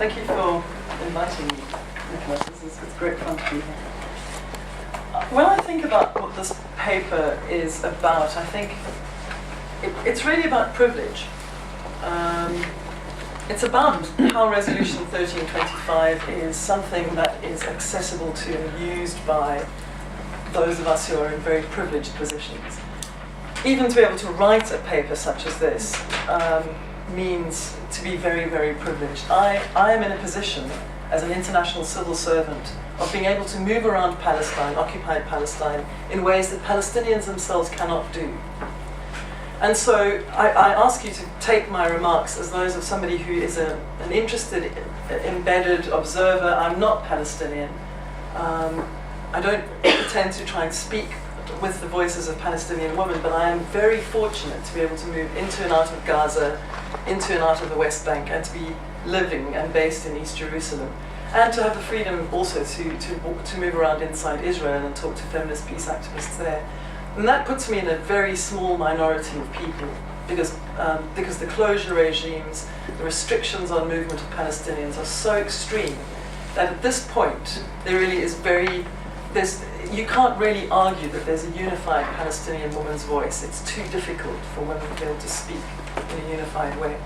Thank you for inviting me, Nicholas. It's great fun to be here. When I think about what this paper is about, I think it's really about privilege. It's about how Resolution 1325 is something that is accessible to and used by those of us who are in very privileged positions. Even to be able to write a paper such as this means to be very, very privileged. I am in a position as an international civil servant of being able to move around Palestine, occupied Palestine, in ways that Palestinians themselves cannot do. And so I ask you to take my remarks as those of somebody who is an interested, embedded observer. I'm not Palestinian. I don't pretend to try and speak with the voices of Palestinian women, but I am very fortunate to be able to move into and out of Gaza, into and out of the West Bank, and to be living and based in East Jerusalem, and to have the freedom also to move around inside Israel and talk to feminist peace activists there. And that puts me in a very small minority of people, because the closure regimes, the restrictions on movement of Palestinians are so extreme that at this point there really is you can't really argue that there's a unified Palestinian woman's voice. It's too difficult for women to be able to speak in a unified way.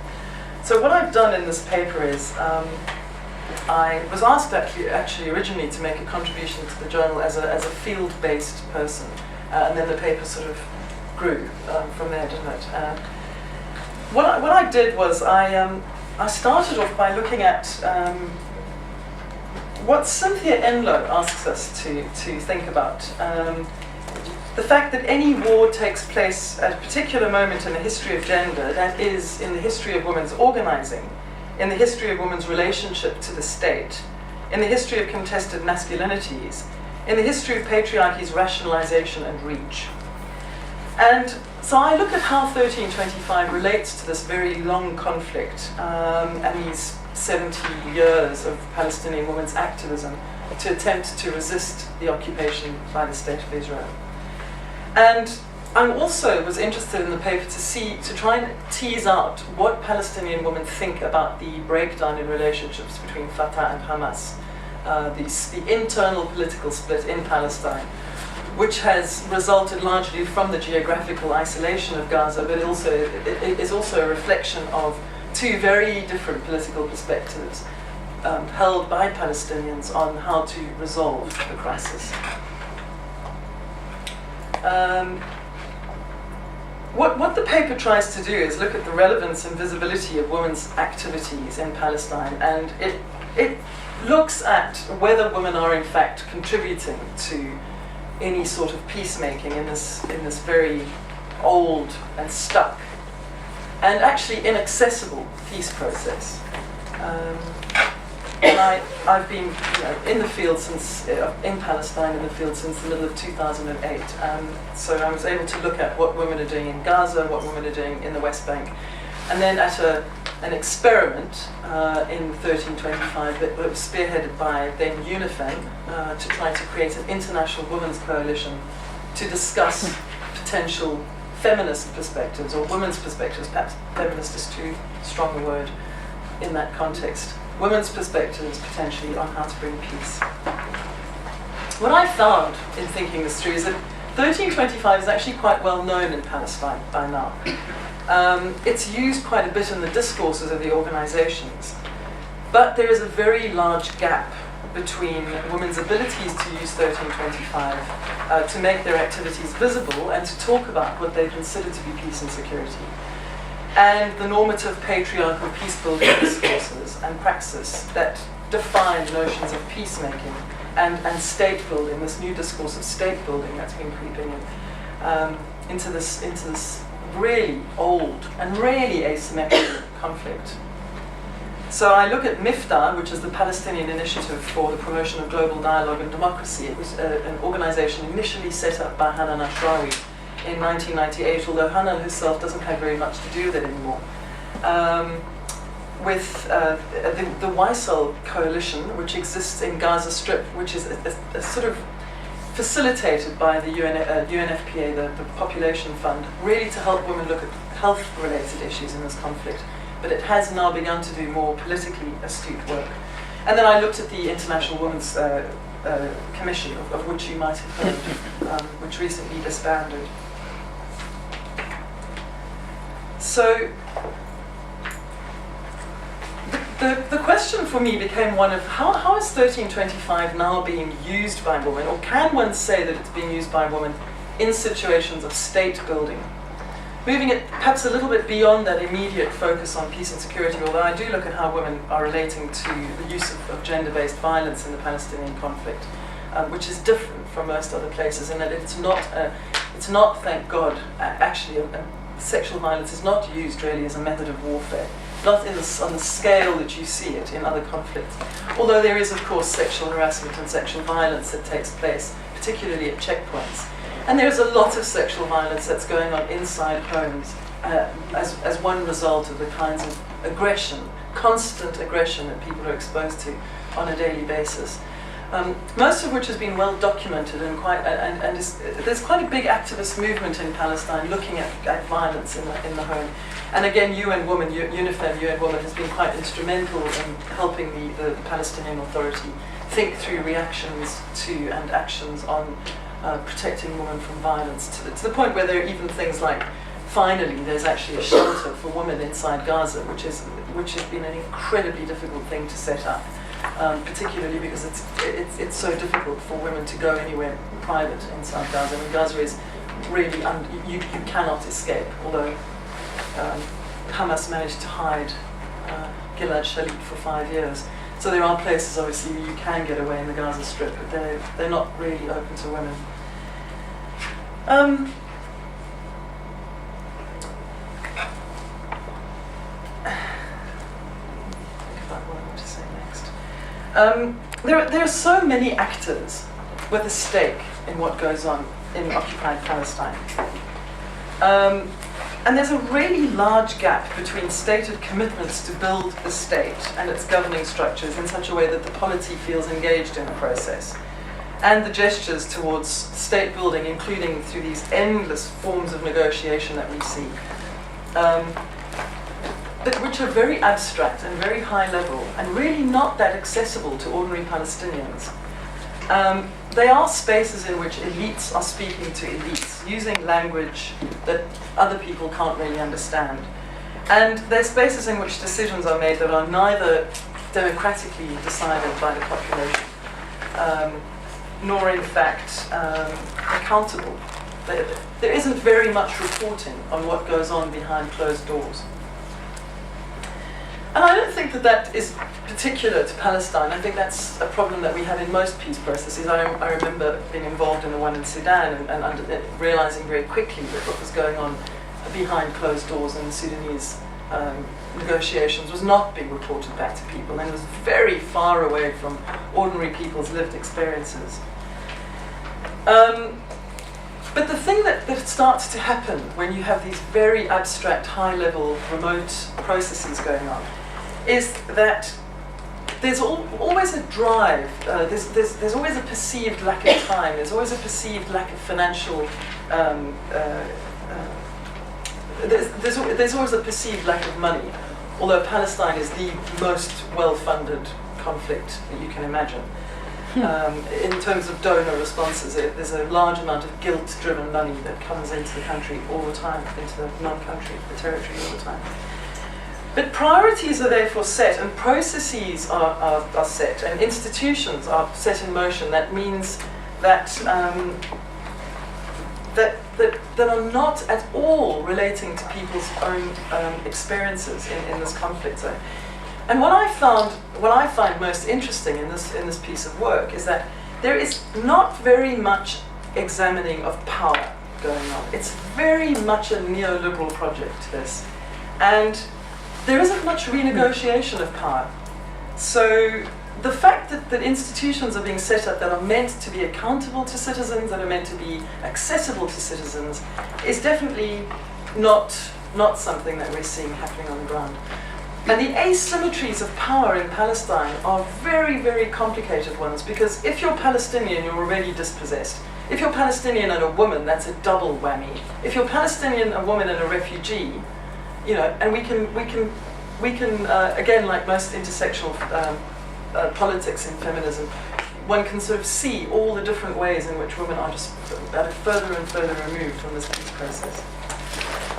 So what I've done in this paper is I was asked actually originally to make a contribution to the journal as a field-based person. And then the paper sort of grew from there, didn't it? What I did was I started off by looking at what Cynthia Enloe asks us to think about. The fact that any war takes place at a particular moment in the history of gender, that is, in the history of women's organizing, in the history of women's relationship to the state, in the history of contested masculinities, in the history of patriarchy's rationalization and reach. And so I look at how 1325 relates to this very long conflict and these 70 years of Palestinian women's activism to attempt to resist the occupation by the State of Israel. And I also was interested in the paper to try and tease out what Palestinian women think about the breakdown in relationships between Fatah and Hamas, the internal political split in Palestine, which has resulted largely from the geographical isolation of Gaza, but it is also a reflection of two very different political perspectives held by Palestinians on how to resolve the crisis. What the paper tries to do is look at the relevance and visibility of women's activities in Palestine, and it looks at whether women are in fact contributing to any sort of peacemaking in this very old and stuck and actually inaccessible peace process. And I've been in the field in Palestine in the field since the middle of 2008. So I was able to look at what women are doing in Gaza, what women are doing in the West Bank, and then at an experiment in 1325 that was spearheaded by then UNIFEM to try to create an international women's coalition to discuss potential feminist perspectives, or women's perspectives. Perhaps feminist is too strong a word in that context. Women's perspectives potentially on how to bring peace. What I found in thinking this through is that 1325 is actually quite well known in Palestine by now. It's used quite a bit in the discourses of the organizations, but there is a very large gap between women's abilities to use 1325 to make their activities visible and to talk about what they consider to be peace and security, and the normative patriarchal peace-building discourses and praxis that define notions of peacemaking and state-building, this new discourse of state-building that's been creeping in, into this really old and really asymmetrical conflict. So I look at MIFTA, which is the Palestinian Initiative for the Promotion of Global Dialogue and Democracy. It was an organization initially set up by Hanan Ashrawi in 1998, although Hanan herself doesn't have very much to do with it anymore. With the Waisal coalition, which exists in Gaza Strip, which is a sort of facilitated by the UNFPA, the Population Fund, really to help women look at health-related issues in this conflict. but it has now begun to do more politically astute work. And then I looked at the International Women's Commission, of which you might have heard, which recently disbanded. So the question for me became one of how is 1325 now being used by women, or can one say that it's being used by women in situations of state building? Moving it perhaps a little bit beyond that immediate focus on peace and security, although I do look at how women are relating to the use of gender-based violence in the Palestinian conflict, which is different from most other places in that it's not, thank God, actually sexual violence is not used really as a method of warfare, not on the scale that you see it in other conflicts. Although there is, of course, sexual harassment and sexual violence that takes place, particularly at checkpoints. And there's a lot of sexual violence that's going on inside homes as one result of the kinds of aggression, constant aggression that people are exposed to on a daily basis. Most of which has been well documented and there's quite a big activist movement in Palestine looking at violence in the home. And again, UN Women, UNIFEM, UN Women has been quite instrumental in helping the Palestinian Authority think through reactions to and actions on protecting women from violence, to the point where there are even things like, finally, there's actually a shelter for women inside Gaza, which has been an incredibly difficult thing to set up, particularly because it's so difficult for women to go anywhere private inside Gaza. I mean, Gaza is really, you cannot escape, although Hamas managed to hide Gilad Shalit for 5 years. So there are places, obviously, where you can get away in the Gaza Strip, but they're not really open to women. There are so many actors with a stake in what goes on in occupied Palestine. And there's a really large gap between stated commitments to build the state and its governing structures in such a way that the polity feels engaged in the process, and the gestures towards state building, including through these endless forms of negotiation that we see, which are very abstract and very high level and really not that accessible to ordinary Palestinians. They are spaces in which elites are speaking to elites, using language that other people can't really understand. And they're spaces in which decisions are made that are neither democratically decided by the population, nor in fact accountable. There isn't very much reporting on what goes on behind closed doors. And I don't think that is particular to Palestine. I think that's a problem that we have in most peace processes. I remember being involved in the one in Sudan and realizing very quickly that what was going on behind closed doors in the Sudanese negotiations was not being reported back to people, and it was very far away from ordinary people's lived experiences. But the thing that starts to happen when you have these very abstract, high-level, remote processes going on is that there's always a drive, there's always a perceived lack of time, there's always a perceived lack of financial, there's always a perceived lack of money, although Palestine is the most well-funded conflict that you can imagine. In terms of donor responses, there's a large amount of guilt-driven money that comes into the country all the time, into the non-country, the territory all the time. But priorities are therefore set, and processes are set, and institutions are set in motion. That means that that are not at all relating to people's own experiences in this conflict zone. And what I find most interesting in this piece of work is that there is not very much examining of power going on. It's very much a neoliberal project, this. And there isn't much renegotiation of power. So the fact that institutions are being set up that are meant to be accountable to citizens, that are meant to be accessible to citizens, is definitely not something that we're seeing happening on the ground. And the asymmetries of power in Palestine are very, very complicated ones, because if you're Palestinian, you're already dispossessed. If you're Palestinian and a woman, that's a double whammy. If you're Palestinian, a woman, and a refugee, and we can again, like most intersectional politics in feminism, one can sort of see all the different ways in which women are just further and further removed from this peace process.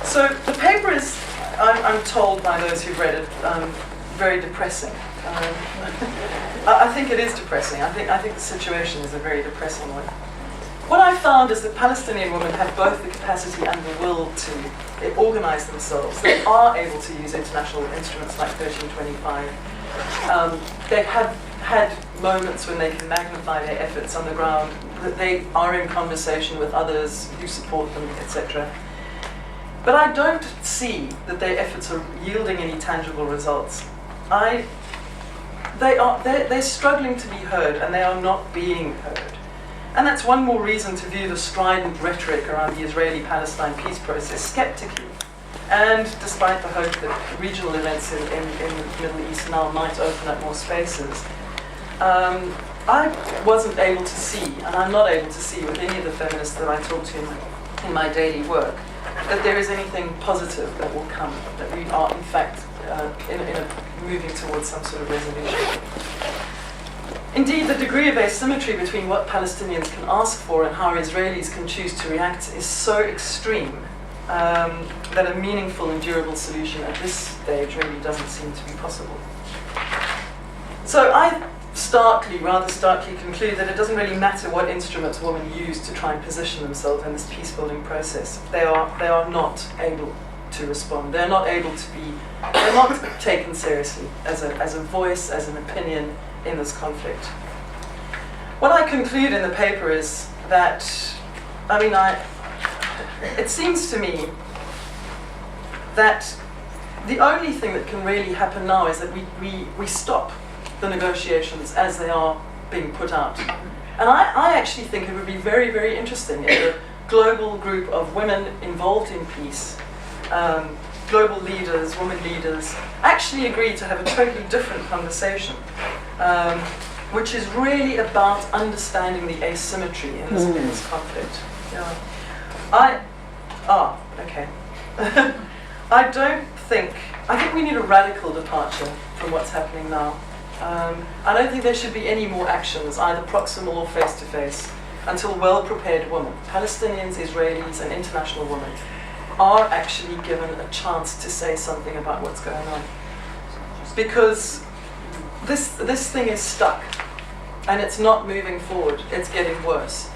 So the paper is, I'm told by those who've read it, very depressing. I think it is depressing. I think the situation is a very depressing one. What I found is that Palestinian women have both the capacity and the will to organize themselves. They are able to use international instruments like 1325. They have had moments when they can magnify their efforts on the ground, that they are in conversation with others who support them, etc. But I don't see that their efforts are yielding any tangible results. They're struggling to be heard, and they are not being heard. And that's one more reason to view the strident rhetoric around the Israeli-Palestine peace process skeptically. And despite the hope that regional events in the Middle East now might open up more spaces, I wasn't able to see, and I'm not able to see with any of the feminists that I talk to in my daily work, that there is anything positive that will come, that we are in fact moving towards some sort of resolution. Indeed, the degree of asymmetry between what Palestinians can ask for and how Israelis can choose to react is so extreme that a meaningful and durable solution at this stage really doesn't seem to be possible. So I rather starkly conclude that it doesn't really matter what instruments women use to try and position themselves in this peace-building process. They are not able to respond. They're not taken seriously as a voice, as an opinion in this conflict. What I conclude in the paper is that, it seems to me that the only thing that can really happen now is that we stop the negotiations as they are being put out. And I actually think it would be very, very interesting if a global group of women involved in peace, global leaders, women leaders, actually agree to have a totally different conversation, which is really about understanding the asymmetry in this conflict. Yeah. Okay. I think we need a radical departure from what's happening now. I don't think there should be any more actions, either proximal or face-to-face, until well-prepared women, Palestinians, Israelis, and international women, are actually given a chance to say something about what's going on. Because this thing is stuck, and it's not moving forward, it's getting worse.